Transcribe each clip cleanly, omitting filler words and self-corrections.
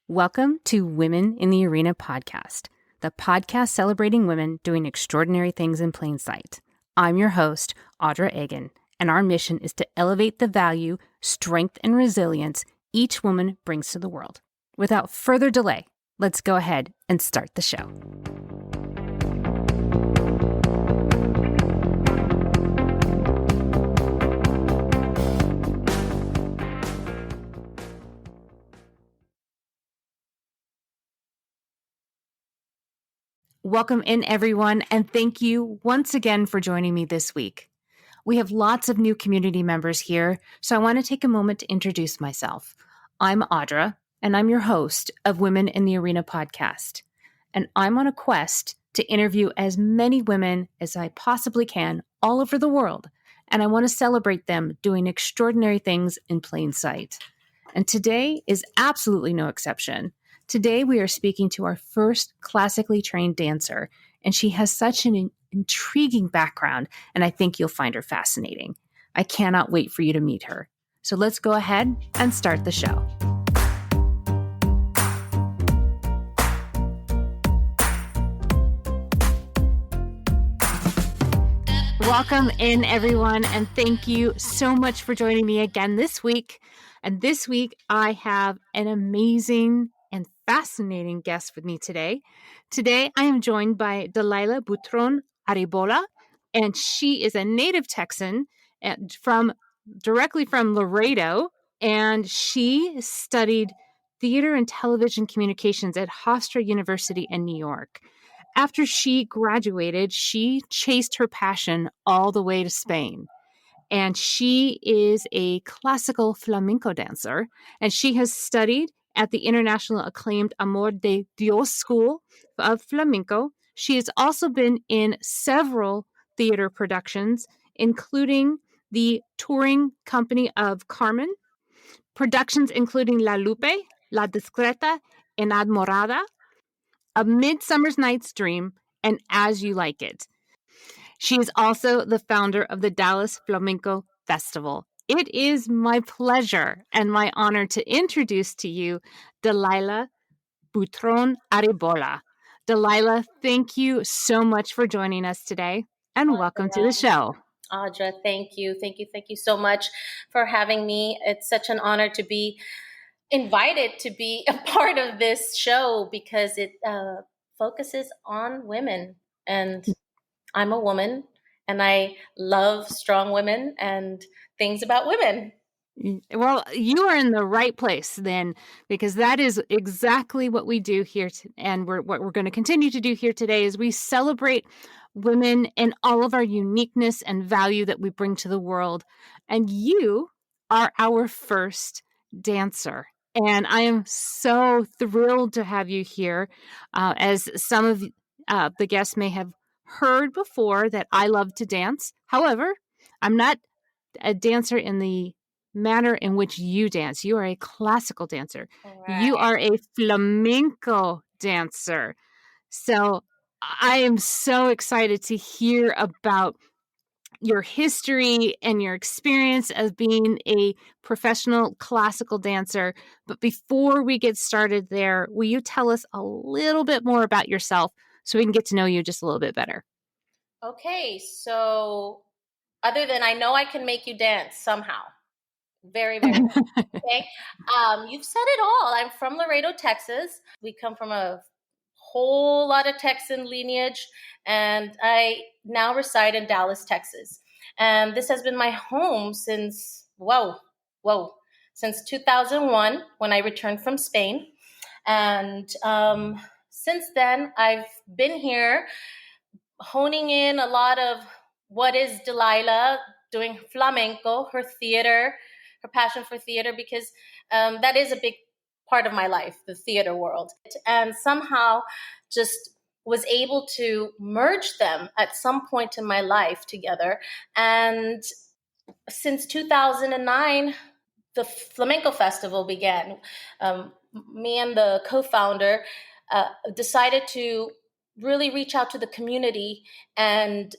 Welcome to Women in the Arena podcast, the podcast celebrating women doing extraordinary things in plain sight. I'm your host, Audra Egan, and our mission is to elevate the value, strength, and resilience each woman brings to the world. Without further delay, let's go ahead and start the show. Welcome in, everyone, and thank you once again for joining me this week. We have lots of new community members here, so I want to take a moment to introduce myself. I'm Audra, and I'm your host of Women in the Arena podcast. And I'm on a quest to interview as many women as I possibly can all over the world, and I want to celebrate them doing extraordinary things in plain sight. And today is absolutely no exception. Today, we are speaking to our first classically trained dancer, and she has such an intriguing background, and I think you'll find her fascinating. I cannot wait for you to meet her. So let's go ahead and start the show. Welcome in, everyone, and thank you so much for joining me again this week. And this week, I have an amazing and fascinating guest with me today. Today, I am joined by Delilah Buitrón Arrebola, and she is a native Texan and directly from Laredo, and she studied theater and television communications at Hofstra University in New York. After she graduated, she chased her passion all the way to Spain. And she is a classical flamenco dancer, and she has studied at the international acclaimed Amor de Dios School of Flamenco. She has also been in several theater productions, including the touring company of Carmen, productions including La Lupe, La Discreta Enamorada, A Midsummer's Night's Dream, and As You Like It. She is also the founder of the Dallas Flamenco Festival. It is my pleasure and my honor to introduce to you Delilah Buitrón Arrebola. Delilah, thank you so much for joining us today, and welcome to the show. Audra, thank you. Thank you so much for having me. It's such an honor to be invited to be a part of this show because it focuses on women. And I'm a woman, and I love strong women and things about women. Well, you are in the right place then, because that is exactly what we do here. And what we're going to continue to do here today is we celebrate women and all of our uniqueness and value that we bring to the world. And you are our first dancer. And I am so thrilled to have you here. As some of the guests may have heard before, that I love to dance. However, I'm not a dancer in the manner in which you dance. You are a classical dancer. Right. You are a flamenco dancer. So I am so excited to hear about your history and your experience as being a professional classical dancer. But before we get started there, will you tell us a little bit more about yourself so we can get to know you just a little bit better? Okay, so other than I know I can make you dance somehow. Very, very okay. You've said it all. I'm from Laredo, Texas. We come from a whole lot of Texan lineage, and I now reside in Dallas, Texas. And this has been my home since, since 2001 when I returned from Spain. And since then, I've been here honing in a lot of what is Delilah, doing flamenco, her theater, her passion for theater, because that is a big part of my life, the theater world. And somehow just was able to merge them at some point in my life together. And since 2009, the Flamenco Festival began. Me and the co-founder decided to really reach out to the community and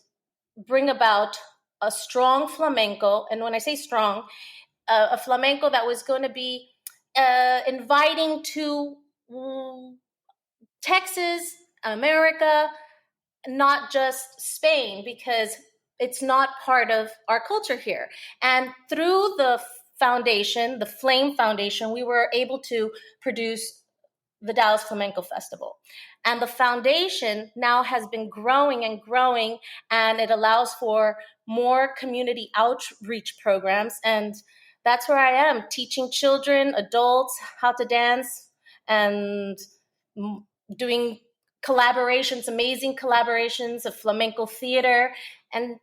bring about a strong flamenco. And when I say strong, a flamenco that was going to be inviting to Texas, America, not just Spain, because it's not part of our culture here. And through the foundation, the Flame Foundation, we were able to produce the Dallas Flamenco Festival. And the foundation now has been growing and growing, and it allows for more community outreach programs. And that's where I am, teaching children, adults how to dance, and doing collaborations, amazing collaborations of flamenco theater, and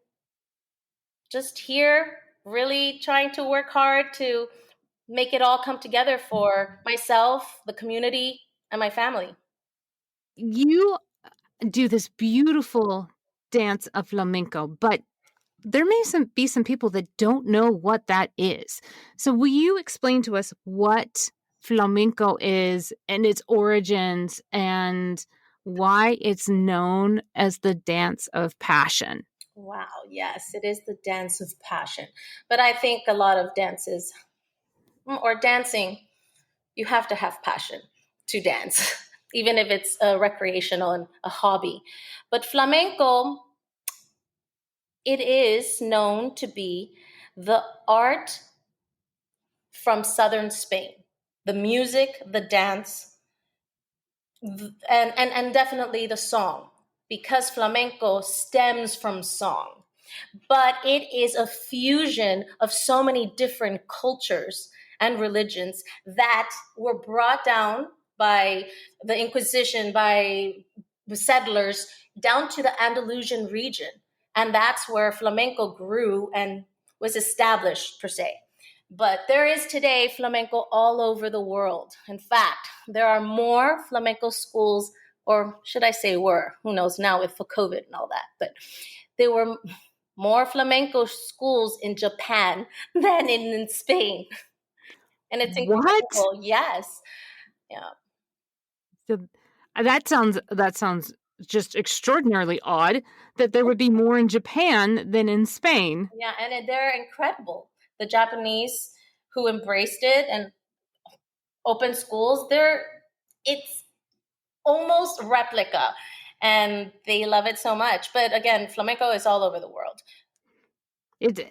just here really trying to work hard to make it all come together for myself, the community, and my family. You do this beautiful dance of flamenco, but there may be some people that don't know what that is. So will you explain to us what flamenco is and its origins and why it's known as the dance of passion? Wow, yes, it is the dance of passion. But I think a lot of dances or dancing, you have to have passion to dance, even if it's a recreational and a hobby. But flamenco, it is known to be the art from southern Spain, the music, the dance, and definitely the song, because flamenco stems from song. But it is a fusion of so many different cultures and religions that were brought down by the Inquisition, by the settlers, down to the Andalusian region. And that's where flamenco grew and was established, per se. But there is today flamenco all over the world. In fact, there are more flamenco schools, or should I say were, who knows now with COVID and all that, but there were more flamenco schools in Japan than in Spain. And it's incredible. What? Yes. Yeah. So that sounds just extraordinarily odd that there would be more in Japan than in Spain. Yeah, and they're incredible. The Japanese who embraced it and opened schools, it's almost replica, and they love it so much. But again, flamenco is all over the world.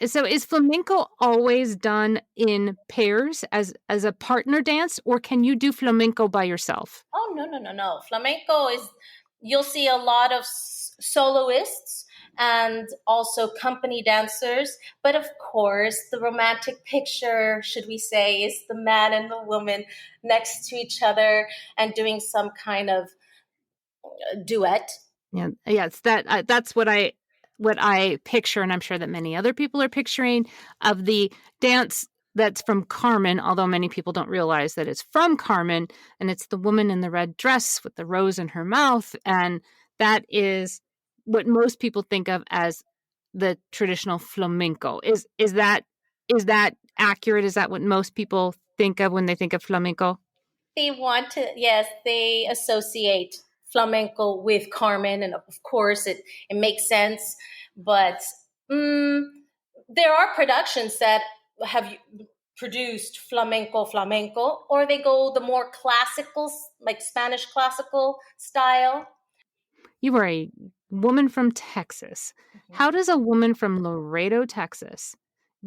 So is flamenco always done in pairs as a partner dance, or can you do flamenco by yourself? Oh, no. Flamenco is, you'll see a lot of soloists and also company dancers. But of course, the romantic picture, should we say, is the man and the woman next to each other and doing some kind of duet. Yeah, it's that's what I picture, and I'm sure that many other people are picturing of the dance that's from Carmen, although many people don't realize that it's from Carmen, and it's the woman in the red dress with the rose in her mouth, and that is what most people think of as the traditional flamenco. Is that accurate? Is that what most people think of when they think of flamenco? They want to, yes, they associate flamenco with Carmen, and of course it makes sense. But there are productions that have produced flamenco, or they go the more classical, like Spanish classical style. You are a woman from Texas. How does a woman from Laredo, Texas,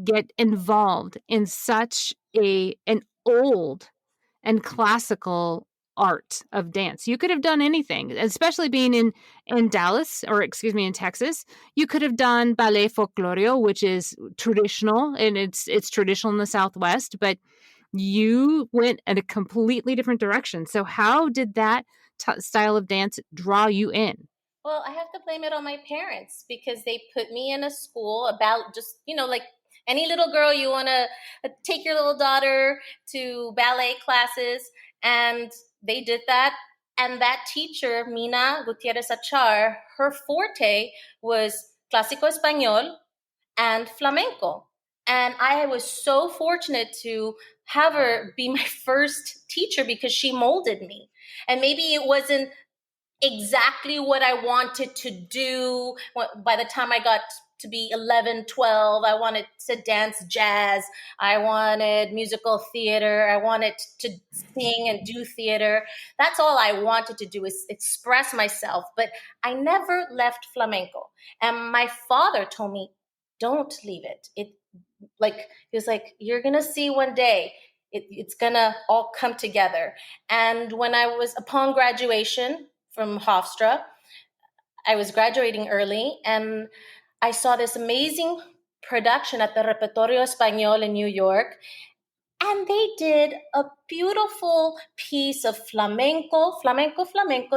get involved in such an old and classical art of dance? You could have done anything, especially being in Dallas, or excuse me, in Texas. You could have done ballet folklore, which is traditional, and it's traditional in the Southwest, but you went in a completely different direction. So how did that style of dance draw you in? Well, I have to blame it on my parents, because they put me in a school about just, like any little girl, you want to take your little daughter to ballet classes. And they did that. And that teacher, Mina Gutierrez Achar, her forte was clásico español and flamenco. And I was so fortunate to have her be my first teacher, because she molded me. And maybe it wasn't exactly what I wanted to do by the time I got to be 11, 12. I wanted to dance jazz. I wanted musical theater. I wanted to sing and do theater. That's all I wanted to do, is express myself. But I never left flamenco. And my father told me, don't leave it. He was like, you're going to see one day. It's going to all come together. And when upon graduation from Hofstra, I was graduating early, and I saw this amazing production at the Repertorio Español in New York. And they did a beautiful piece of flamenco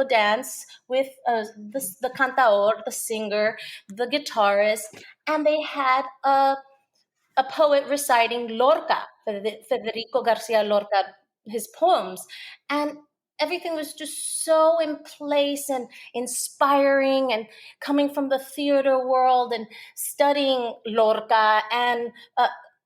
dance with the cantador, the singer, the guitarist, and they had a poet reciting Lorca, Federico Garcia Lorca, his poems. And everything was just so in place and inspiring, and coming from the theater world and studying Lorca and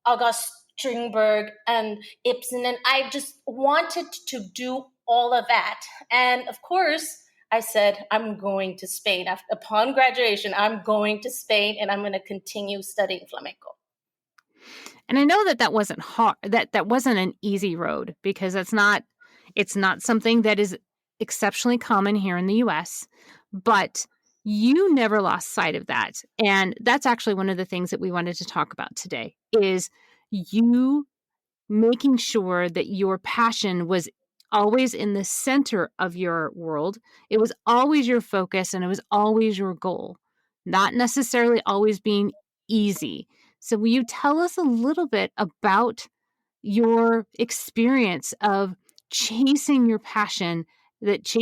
August Strindberg and Ibsen. And I just wanted to do all of that. And of course, I said, I'm going to Spain. Upon graduation, I'm going to Spain, and I'm going to continue studying flamenco. And I know that wasn't hard, that wasn't an easy road, because it's not something that is exceptionally common here in the US, but you never lost sight of that. And that's actually one of the things that we wanted to talk about today, is you making sure that your passion was always in the center of your world. It was always your focus, and it was always your goal, not necessarily always being easy. So will you tell us a little bit about your experience of chasing your passion that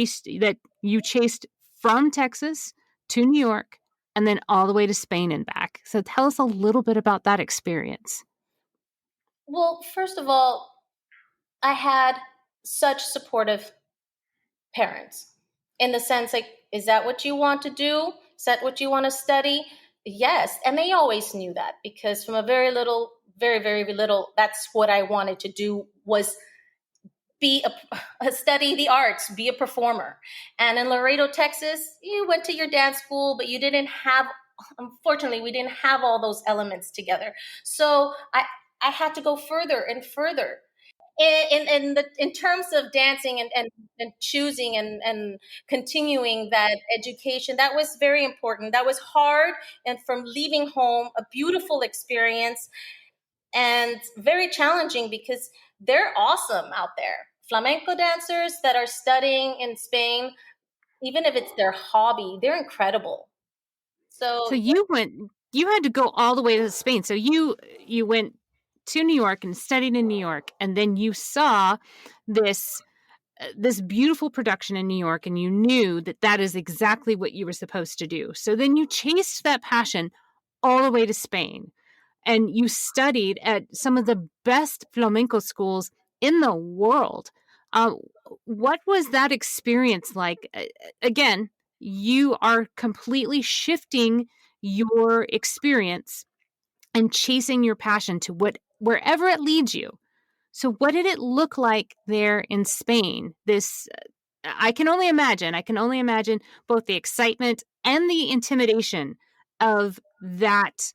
you chased from Texas to New York and then all the way to Spain and back? So tell us a little bit about that experience. Well, first of all, I had such supportive parents, in the sense, like, is that what you want to do? Is that what you want to study? Yes. And they always knew that, because from a very very little, that's what I wanted to do, was study the arts, be a performer. And in Laredo, Texas, you went to your dance school, but you didn't have, unfortunately, we didn't have all those elements together. So I had to go further and further. In terms of dancing and choosing and continuing that education, that was very important. That was hard, and from leaving home, a beautiful experience, and very challenging, because they're awesome out there. Flamenco dancers that are studying in Spain, even if it's their hobby, they're incredible. So you had to go all the way to Spain. So you went to New York and studied in New York, and then you saw this beautiful production in New York, and you knew that is exactly what you were supposed to do. So then you chased that passion all the way to Spain, and you studied at some of the best flamenco schools in the world. What was that experience like? Again, you are completely shifting your experience and chasing your passion to wherever it leads you. So what did it look like there in Spain? I can only imagine both the excitement and the intimidation of that,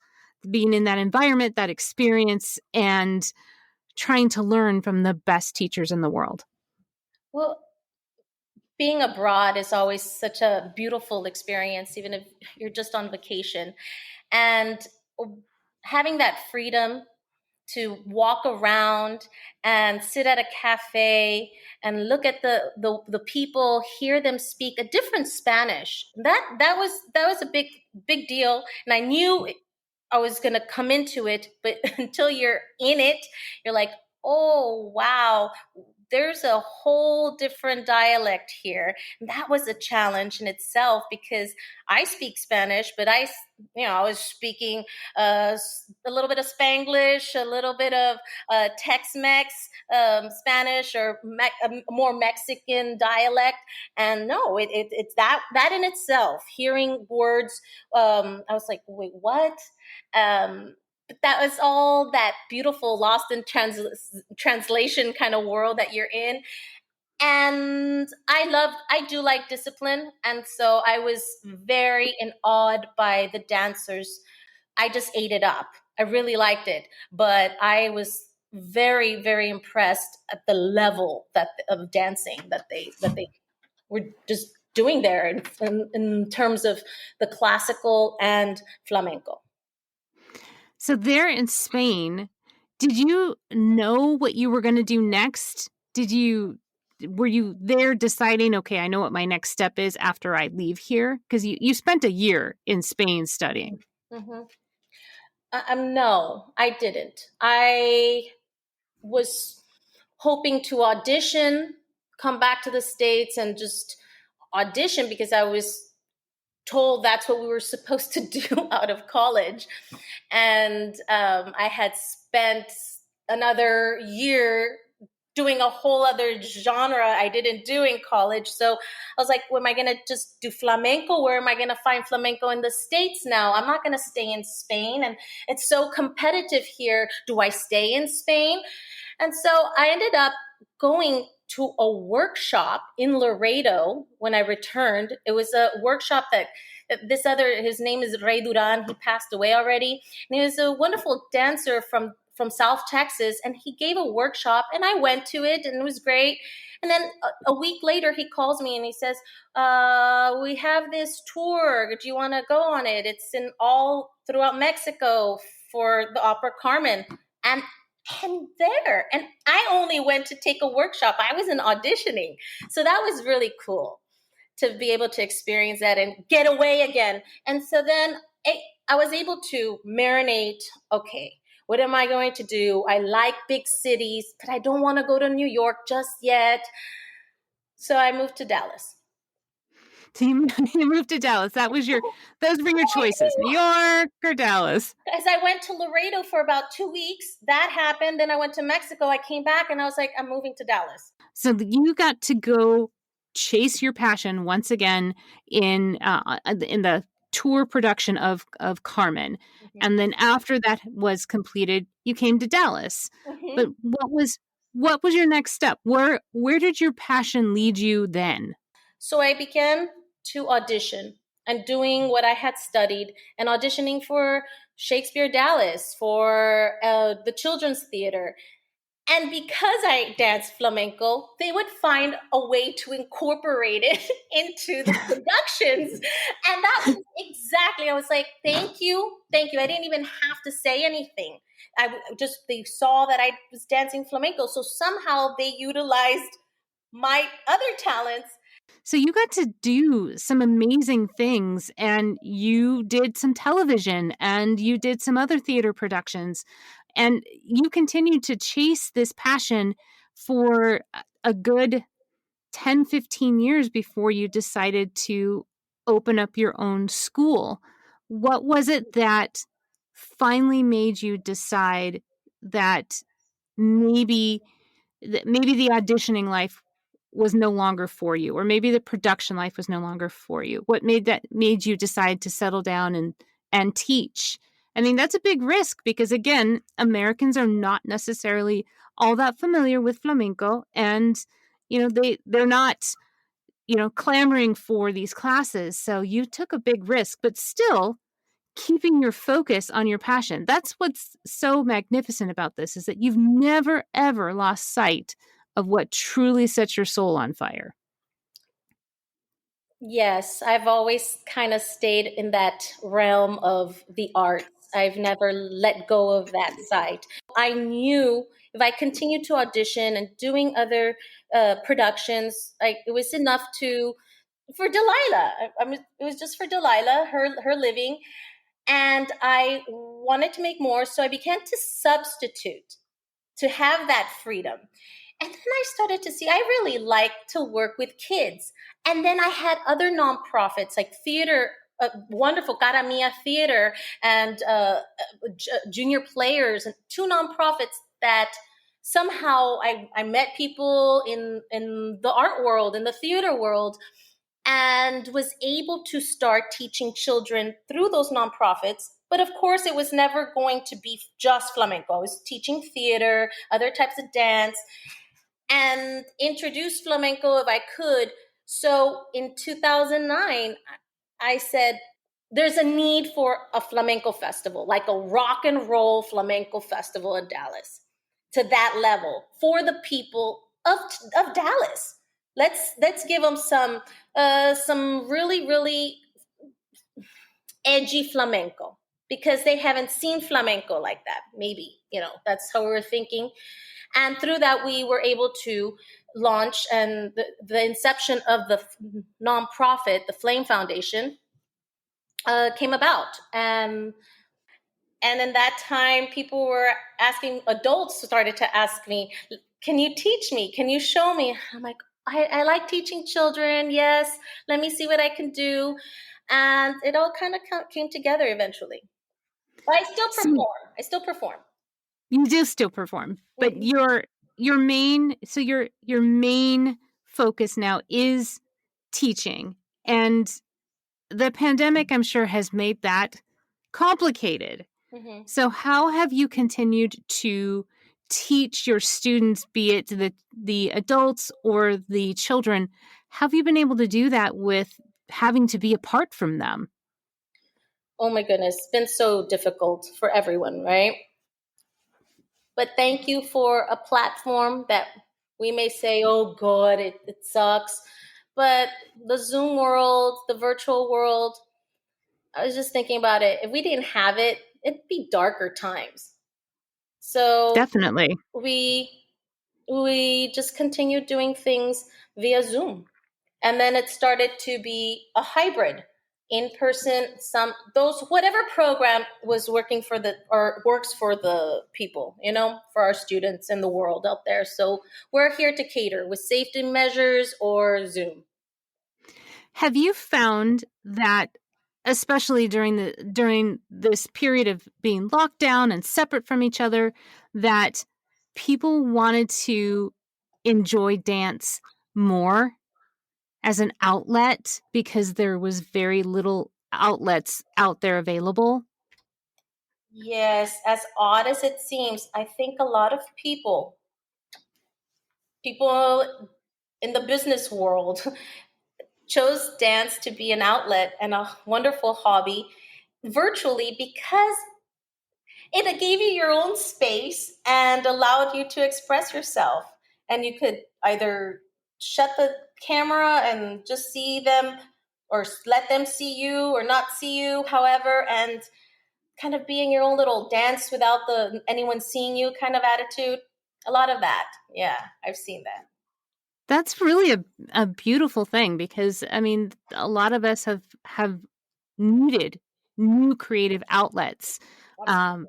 being in that environment, that experience, and trying to learn from the best teachers in the world. Well, being abroad is always such a beautiful experience, even if you're just on vacation. And having that freedom to walk around and sit at a cafe and look at the people, hear them speak a different Spanish. That was a big deal. And I knew I was going to come into it, but until you're in it, you're like, oh, wow, there's a whole different dialect here. And that was a challenge in itself, because I speak Spanish, but I was speaking a little bit of Spanglish, a little bit of Tex-Mex Spanish, or a more Mexican dialect. And no, it's that in itself, hearing words, I was like, wait, what? But that was all that beautiful lost in translation kind of world that you're in. And I do like discipline. And so I was very awed by the dancers I just ate it up. I really liked it, but I was very, very impressed at the level of dancing that they were just doing there in terms of the classical and flamenco. So there in Spain, did you know what you were going to do next? Were you there deciding, okay, I know what my next step is after I leave here? Because you spent a year in Spain studying. Mm-hmm. No, I didn't. I was hoping to audition, come back to the States and just audition because I was told that's what we were supposed to do out of college. And I had spent another year doing a whole other genre I didn't do in college. So I was like, am I going to just do flamenco? Where am I going to find flamenco in the States now? I'm not going to stay in Spain. And it's so competitive here. Do I stay in Spain? And so I ended up going to a workshop in Laredo when I returned. It was a workshop that his name is Rey Duran. He passed away already. And he was a wonderful dancer from South Texas. And he gave a workshop and I went to it and it was great. And then a week later, he calls me and he says, we have this tour. Do you want to go on it? It's in all throughout Mexico for the opera Carmen. And there. And I only went to take a workshop. I wasn't auditioning. So that was really cool to be able to experience that and get away again. And so then I was able to marinate, okay, what am I going to do? I like big cities, but I don't want to go to New York just yet. So I moved to Dallas. So you moved to Dallas. Those were your choices, New York or Dallas. As I went to Laredo for about 2 weeks, that happened. Then I went to Mexico. I came back and I was like, I'm moving to Dallas. So you got to go chase your passion once again in the tour production of Carmen. Mm-hmm. And then after that was completed, you came to Dallas. Mm-hmm. But what was your next step? Where did your passion lead you then? So I began to audition and doing what I had studied and auditioning for Shakespeare Dallas, for the children's theater. And because I danced flamenco, they would find a way to incorporate it into the productions. And that was exactly, I was like, thank you. I didn't even have to say anything. They saw that I was dancing flamenco. So somehow they utilized my other talents. So you got to do some amazing things, and you did some television and you did some other theater productions, and you continued to chase this passion for a good 10, 15 years before you decided to open up your own school. What was it that finally made you decide that maybe the auditioning life was no longer for you, or maybe the production life was no longer for you? What made you decide to settle down and teach? I mean, that's a big risk because, again, Americans are not necessarily all that familiar with flamenco, and they're not clamoring for these classes. So you took a big risk, but still keeping your focus on your passion. That's what's so magnificent about this, is that you've never, ever lost sight of what truly sets your soul on fire. Yes, I've always kind of stayed in that realm of the arts. I've never let go of that side. I knew if I continued to audition and doing other productions, it was enough for Delilah. It was just for Delilah, her living. And I wanted to make more, so I began to substitute to have that freedom. And then I started to see I really like to work with kids. And then I had other nonprofits like theater, wonderful Cara Mia Theater, and Junior Players, and 2 nonprofits that somehow I met people in the art world, in the theater world, and was able to start teaching children through those nonprofits. But of course, it was never going to be just flamenco. I was teaching theater, other types of dance, and introduce flamenco if I could. So in 2009, I said, there's a need for a flamenco festival, like a rock and roll flamenco festival in Dallas, to that level for the people of Dallas. Let's give them some really really edgy flamenco, because they haven't seen flamenco like that. Maybe, that's how we were thinking. And through that, we were able to launch, and the inception of the nonprofit, the Flame Foundation, came about. And in that time, people were asking, adults started to ask me, can you teach me? Can you show me? I'm like, I like teaching children. Yes. Let me see what I can do. And it all kind of came together eventually. But I still perform. You do still perform, but Mm-hmm. your main focus now is teaching. And the pandemic, I'm sure, has made that complicated. Mm-hmm. So how have you continued to teach your students, be it the adults or the children? How have you been able to do that with having to be apart from them? Oh my goodness, it's been so difficult for everyone, right? But thank you for a platform that we may say, oh God, it sucks. But the Zoom world, the virtual world, I was just thinking about it. If we didn't have it, it'd be darker times. So Definitely. we just continued doing things via Zoom. And then it started to be a hybrid, in person, whatever program was working or works for the people, for our students in the world out there. So we're here to cater with safety measures or Zoom. Have you found that, especially during this period of being locked down and separate from each other, that people wanted to enjoy dance more as an outlet because there was very little outlets out there available? Yes, as odd as it seems, I think a lot of people in the business world chose dance to be an outlet and a wonderful hobby virtually, because it gave you your own space and allowed you to express yourself. And you could either shut the camera and just see them, or let them see you or not see you, however, and kind of being your own little dance without anyone seeing you kind of attitude. A lot of that. Yeah, I've seen that. That's really a beautiful thing, because I mean, a lot of us have needed new creative outlets. Um,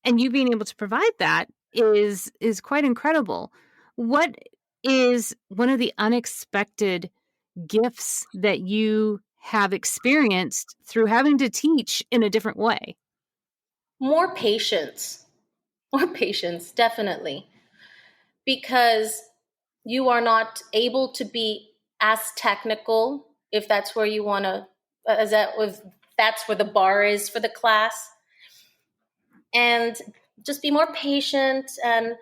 and you being able to provide that is quite incredible. What is one of the unexpected gifts that you have experienced through having to teach in a different way? More patience. More patience, definitely. Because you are not able to be as technical, if that's where you want to, if that's where the bar is for the class. And just be more patient and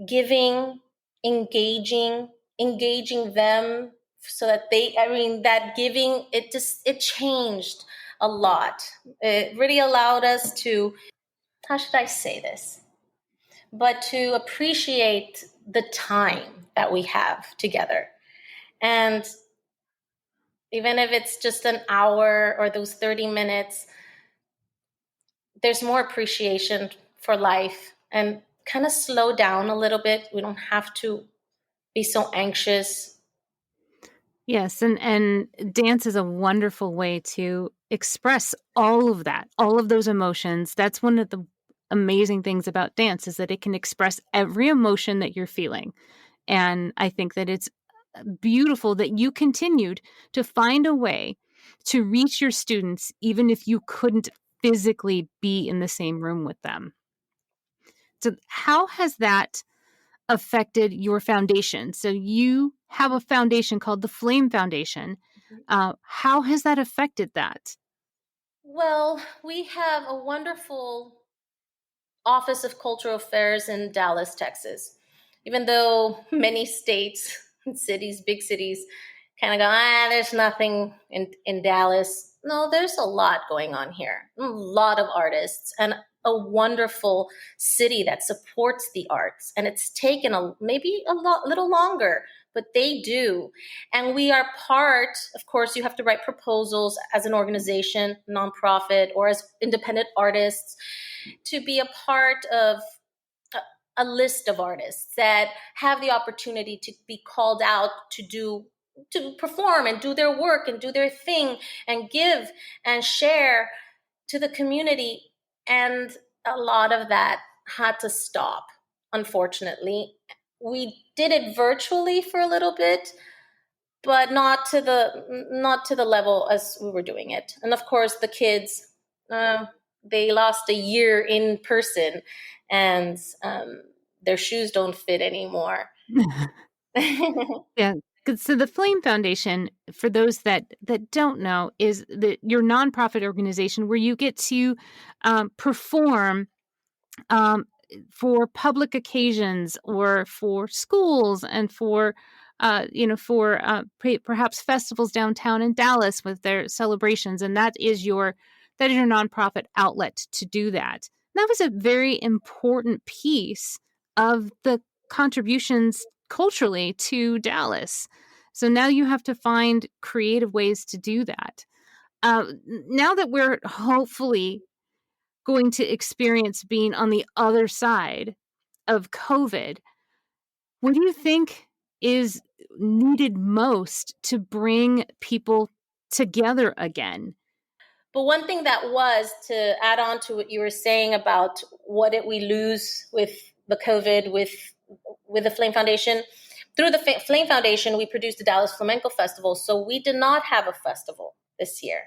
giving, engaging them, so that that giving, it changed a lot. It really allowed us to, how should I say this, but to appreciate the time that we have together. And even if it's just an hour or those 30 minutes, there's more appreciation for life, and kind of slow down a little bit. We don't have to be so anxious. Yes, and dance is a wonderful way to express all of that, all of those emotions. That's one of the amazing things about dance, is that it can express every emotion that you're feeling. And I think that it's beautiful that you continued to find a way to reach your students, even if you couldn't physically be in the same room with them. So how has that affected your foundation? So you have a foundation called the Flame Foundation. How has that affected that? Well, we have a wonderful Office of Cultural Affairs in Dallas, Texas. Even though many states and cities, big cities, kind of go, there's nothing in Dallas. No, there's a lot going on here. A lot of artists and a wonderful city that supports the arts. And it's taken maybe a little longer, but they do. And we are part, of course, you have to write proposals as an organization, nonprofit, or as independent artists to be a part of a list of artists that have the opportunity to be called out to perform and do their work and do their thing and give and share to the community. And a lot of that had to stop, unfortunately. We did it virtually for a little bit, but not to the level as we were doing it. And of course, the kids, they lost a year in person, and their shoes don't fit anymore. Yeah. So the Flame Foundation, for those that don't know, is your nonprofit organization where you get to perform for public occasions or for schools and for perhaps festivals downtown in Dallas with their celebrations, and that is your nonprofit outlet to do that. And that was a very important piece of the contributions culturally to Dallas. So now you have to find creative ways to do that. Now that we're hopefully going to experience being on the other side of COVID, what do you think is needed most to bring people together again? But one thing that was, to add on to what you were saying about what did we lose with the COVID, with the Flame Foundation. Through the Flame Foundation, we produced the Dallas Flamenco Festival. So we did not have a festival this year.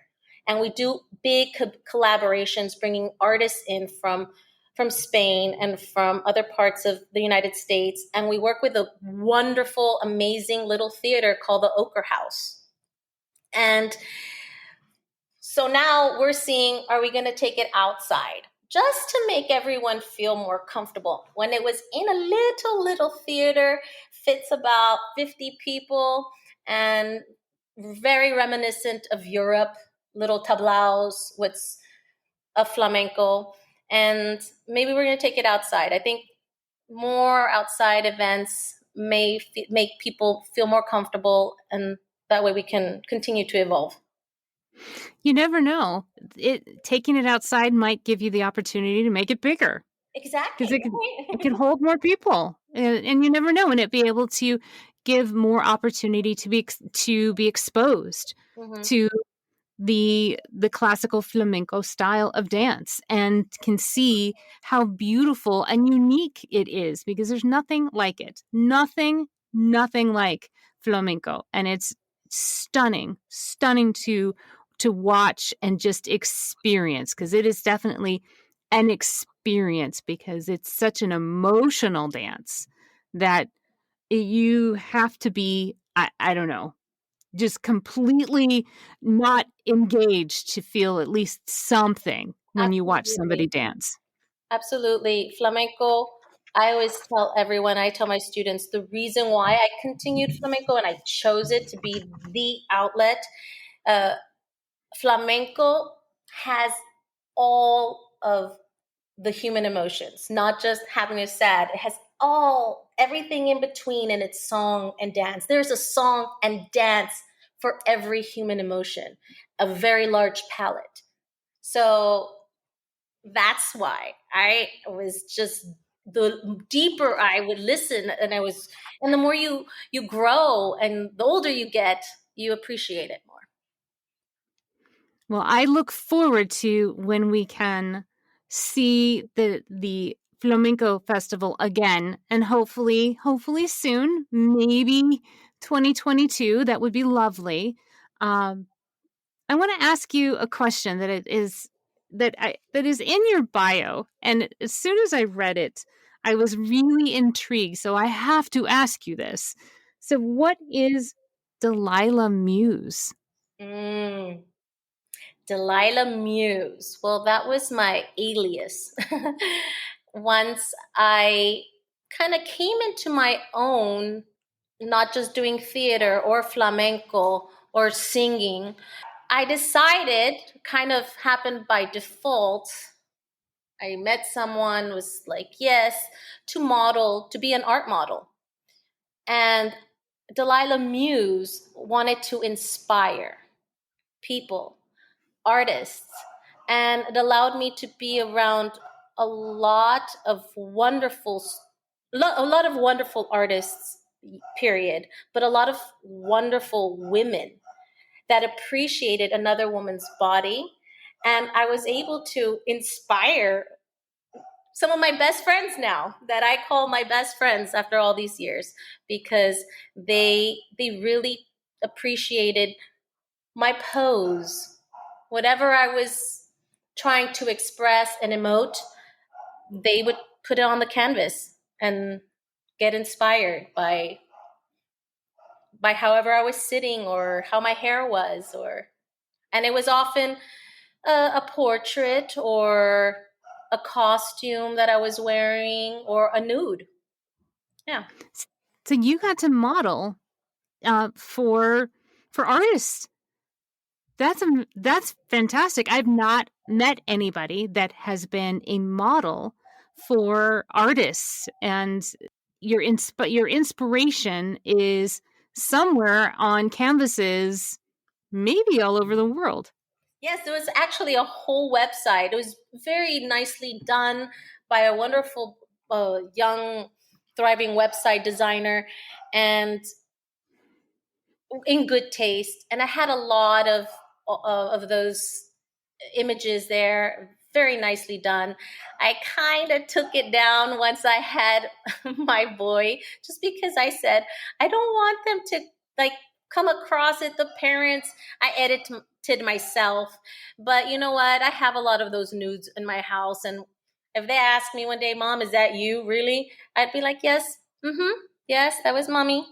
And we do big collaborations, bringing artists in from Spain and from other parts of the United States. And we work with a wonderful, amazing little theater called the Ochre House. And so now we're seeing, are we going to take it outside? Just to make everyone feel more comfortable. When it was in a little theater, fits about 50 people, and very reminiscent of Europe, little tablaos with a flamenco. And maybe we're going to take it outside. I think more outside events may make people feel more comfortable, and that way we can continue to evolve. You never know. Taking it outside might give you the opportunity to make it bigger. Exactly. Because it can hold more people. And you never know, and it be able to give more opportunity to be exposed to the classical flamenco style of dance, and can see how beautiful and unique it is, because there's nothing like it. Nothing like flamenco. And it's stunning to watch and just experience, because it is definitely an experience, because it's such an emotional dance that you have to be, I don't know, just completely not engaged to feel at least something when you watch somebody dance. Absolutely. Flamenco, I always tell everyone, I tell my students, the reason why I continued flamenco and I chose it to be the outlet, flamenco has all of the human emotions, not just happiness, sad. It has everything in between in its song and dance. There's a song and dance for every human emotion, a very large palette. So that's why I was just, the deeper I would listen, and the more you grow and the older you get, you appreciate it more. Well, I look forward to when we can see the Flamenco Festival again, and hopefully soon, maybe 2022. That would be lovely. I want to ask you a question that is in your bio, and as soon as I read it, I was really intrigued. So I have to ask you this. So, what is Delilah Muse? Delilah Muse. Well, that was my alias. Once I kind of came into my own not just doing theater or flamenco or singing. I decided, kind of happened by default. I met someone, was like, yes, to model, to be an art model. And Delilah Muse wanted to inspire people, artists, and it allowed me to be around a lot of wonderful artists, period, but a lot of wonderful women that appreciated another woman's body. And I was able to inspire some of my best friends now, that I call my best friends after all these years, because they really appreciated my pose. Whatever I was trying to express and emote, they would put it on the canvas and get inspired by however I was sitting or how my hair was, and it was often a portrait or a costume that I was wearing or a nude. Yeah. So you got to model for artists. That's fantastic. I've not met anybody that has been a model for artists, and your inspiration is somewhere on canvases, maybe all over the world. Yes, there was actually a whole website. It was very nicely done by a wonderful young, thriving website designer, and in good taste. And I had a lot of those images there, very nicely done. I kind of took it down once I had my boy, just because I said I don't want them to like come across it. The parents, I edited myself, but you know what? I have a lot of those nudes in my house, and if they ask me one day, "Mom, is that you really?" I'd be like, "Yes, yes, that was mommy."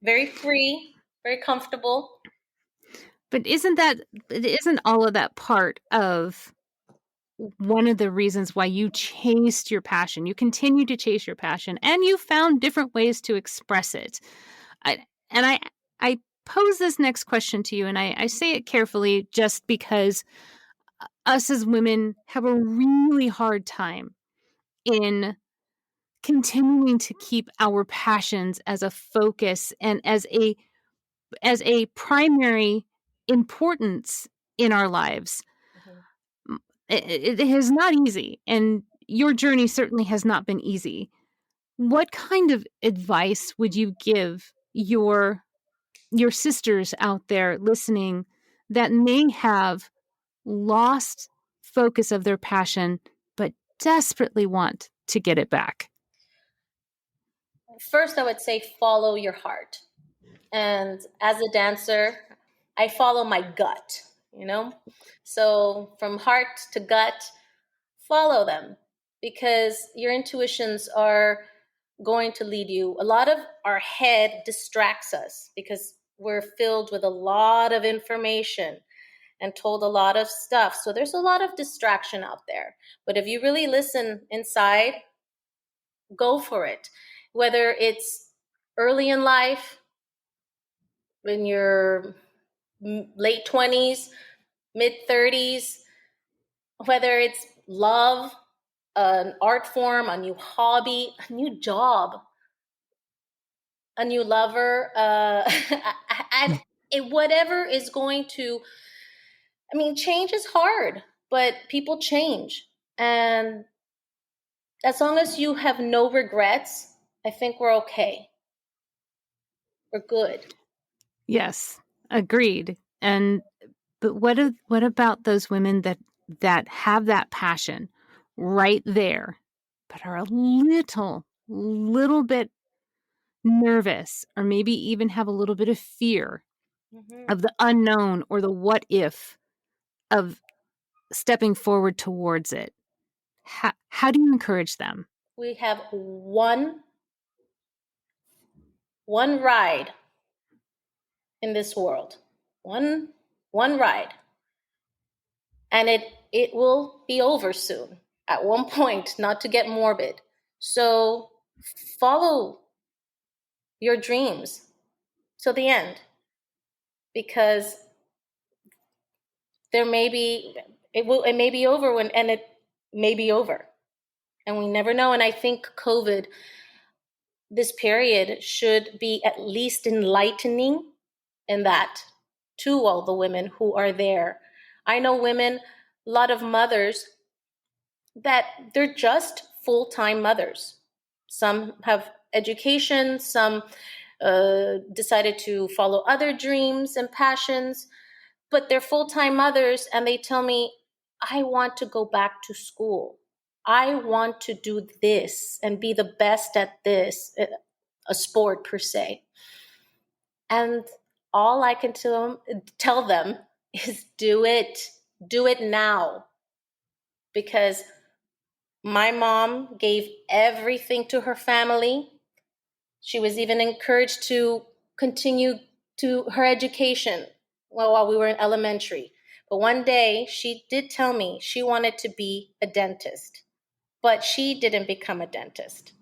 Very free, very comfortable. But isn't all of that part of one of the reasons why you chased your passion? You continue to chase your passion, and you found different ways to express it. I pose this next question to you, and I say it carefully just because us as women have a really hard time in continuing to keep our passions as a focus and as a primary importance in our lives. Mm-hmm. It is not easy, and your journey certainly has not been easy. What kind of advice would you give your sisters out there listening that may have lost focus of their passion but desperately want to get it back? First, I would say follow your heart. And as a dancer, I follow my gut, you know? So from heart to gut, follow them, because your intuitions are going to lead you. A lot of our head distracts us because we're filled with a lot of information and told a lot of stuff. So there's a lot of distraction out there. But if you really listen inside, go for it. Whether it's early in life, in your late 20s, mid 30s, whether it's love, an art form, a new hobby, a new job, a new lover, whatever is going to, I mean, change is hard, but people change. And as long as you have no regrets, I think we're okay. We're good. Yes, agreed. But what about those women that have that passion right there, but are a little bit nervous, or maybe even have a little bit of fear of the unknown or the what if of stepping forward towards it? How do you encourage them? We have one ride in this world. One ride. And it will be over soon at one point, not to get morbid. So follow your dreams till the end, because it may be over and it may be over, and we never know. And I think COVID, this period, should be at least enlightening in that to all the women who are there. I know women, a lot of mothers, that they're just full-time mothers. Some have education, some decided to follow other dreams and passions, but they're full-time mothers, and they tell me, I want to go back to school. I want to do this and be the best at this, a sport per se. And all I can tell them is do it now. Because my mom gave everything to her family. She was even encouraged to continue to her education while we were in elementary. But one day she did tell me she wanted to be a dentist, but she didn't become a dentist.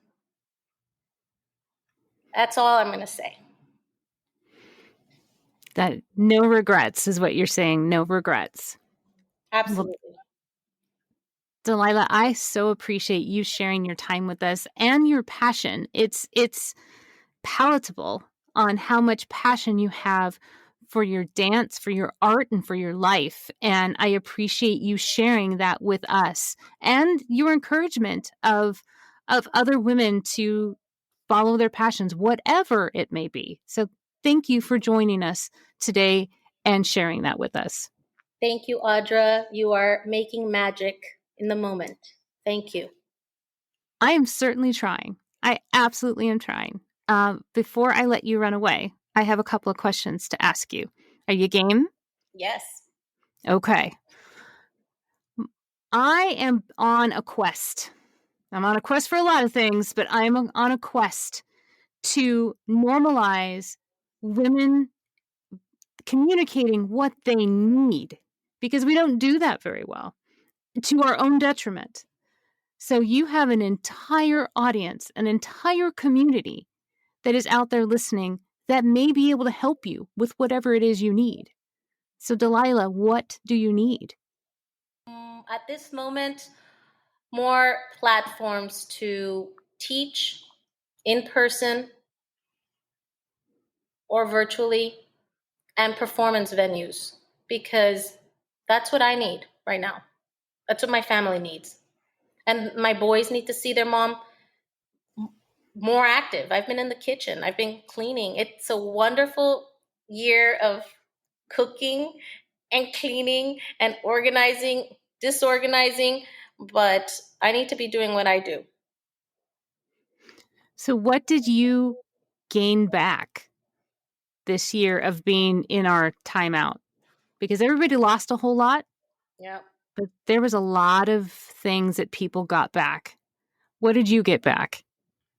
That's all I'm going to say. That no regrets is what you're saying. No regrets. Absolutely. Well, Delilah, I so appreciate you sharing your time with us and your passion. It's palatable on how much passion you have for your dance, for your art, and for your life. And I appreciate you sharing that with us and your encouragement of other women to follow their passions, whatever it may be. So thank you for joining us today and sharing that with us. Thank you, Audra. You are making magic in the moment. Thank you. I am certainly trying. I absolutely am trying. Before I let you run away, I have a couple of questions to ask you. Are you game? Yes. Okay. I am on a quest. I'm on a quest for a lot of things, but I'm on a quest to normalize women communicating what they need, because we don't do that very well, to our own detriment. So you have an entire audience, an entire community that is out there listening that may be able to help you with whatever it is you need. So Delilah, what do you need? At this moment, more platforms to teach in person or virtually, and performance venues, because that's what I need right now. That's what my family needs. And my boys need to see their mom more active. I've been in the kitchen. I've been cleaning. It's a wonderful year of cooking and cleaning and organizing, disorganizing, but I need to be doing what I do. So what did you gain back this year of being in our timeout? Because everybody lost a whole lot. Yeah. But there was a lot of things that people got back. What did you get back?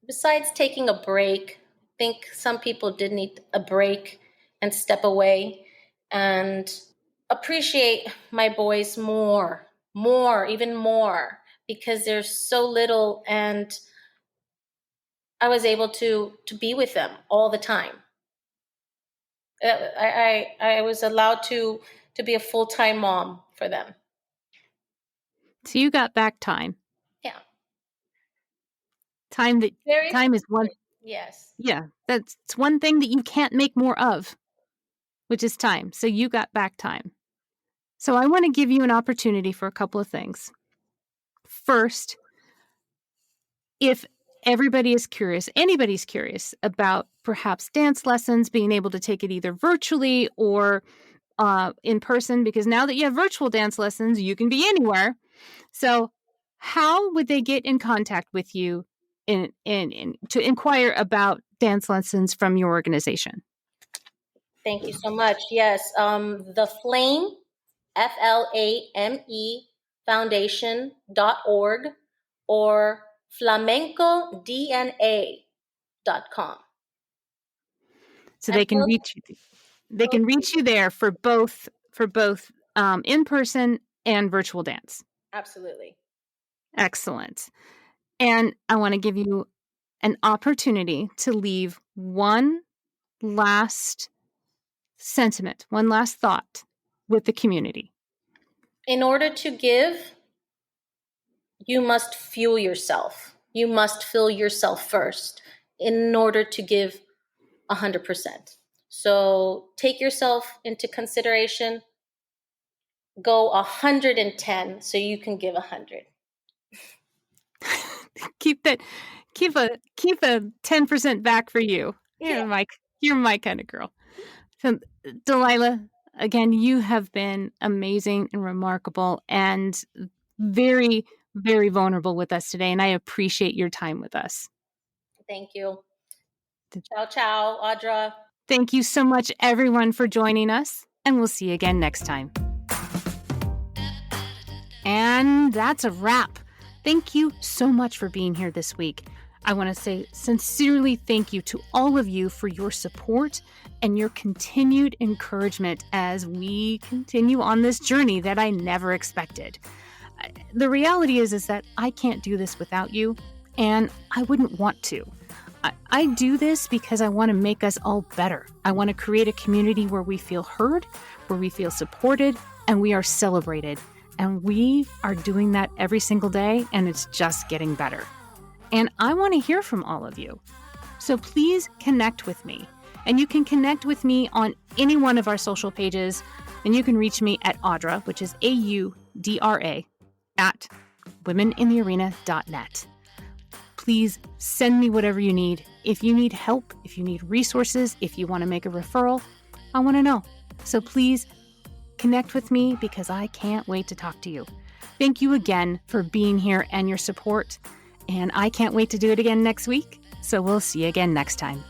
Besides taking a break, I think some people did need a break and step away and appreciate my boys more, even more, because there's so little, and I was able to be with them all the time. I was allowed to be a full-time mom for them. So you got back time. Yeah. Time is one. Yes. Yeah, that's one thing that you can't make more of, which is time. So you got back time. So I want to give you an opportunity for a couple of things. First, if anybody's curious about perhaps dance lessons, being able to take it either virtually or in person, because now that you have virtual dance lessons, you can be anywhere. So how would they get in contact with you in to inquire about dance lessons from your organization? Thank you so much. Yes, the Flame, FLAME Foundation.org or flamencodna.com. So they can reach you there for both in person and virtual dance. Absolutely. Excellent. And I want to give you an opportunity to leave one last sentiment, one last thought with the community. In order to give, you must fuel yourself. You must fill yourself first in order to give 100%. So take yourself into consideration. Go 110 so you can give 100. Keep a 10% back for you. You're my kind of girl. So, Delilah, again, you have been amazing and remarkable and very, very vulnerable with us today, and I appreciate your time with us. Thank you. Ciao, ciao, Audra. Thank you so much, everyone, for joining us, and we'll see you again next time. And that's a wrap. Thank you so much for being here this week. I want to say sincerely thank you to all of you for your support and your continued encouragement as we continue on this journey that I never expected. The reality is that I can't do this without you, and I wouldn't want to. I do this because I want to make us all better. I want to create a community where we feel heard, where we feel supported, and we are celebrated. And we are doing that every single day, and it's just getting better. And I want to hear from all of you. So please connect with me. And you can connect with me on any one of our social pages, and you can reach me at Audra, which is AUDRA, at womeninthearena.net. Please send me whatever you need. If you need help, if you need resources, if you want to make a referral, I want to know. So please connect with me because I can't wait to talk to you. Thank you again for being here and your support. And I can't wait to do it again next week. So we'll see you again next time.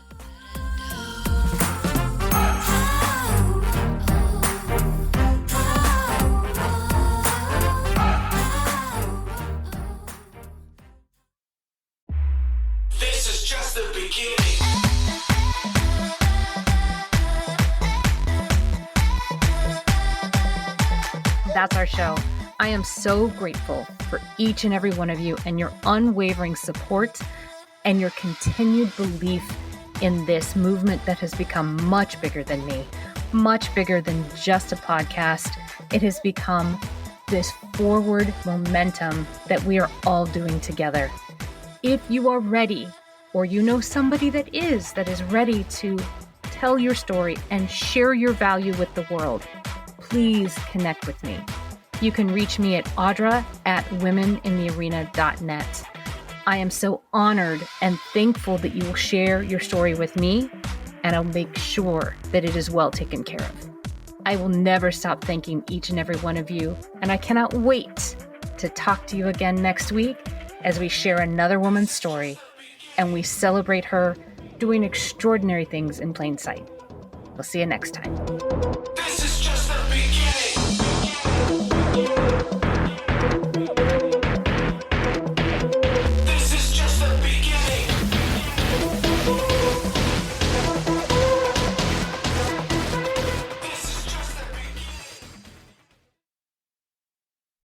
This is just the beginning. That's our show. I am so grateful for each and every one of you and your unwavering support and your continued belief in this movement that has become much bigger than me, much bigger than just a podcast. It has become this forward momentum that we are all doing together. If you are ready, or you know somebody that is ready to tell your story and share your value with the world, please connect with me. You can reach me at Audra at womeninthearena.net. I am so honored and thankful that you will share your story with me, and I'll make sure that it is well taken care of. I will never stop thanking each and every one of you, and I cannot wait to talk to you again next week as we share another woman's story and we celebrate her doing extraordinary things in plain sight. We'll see you next time.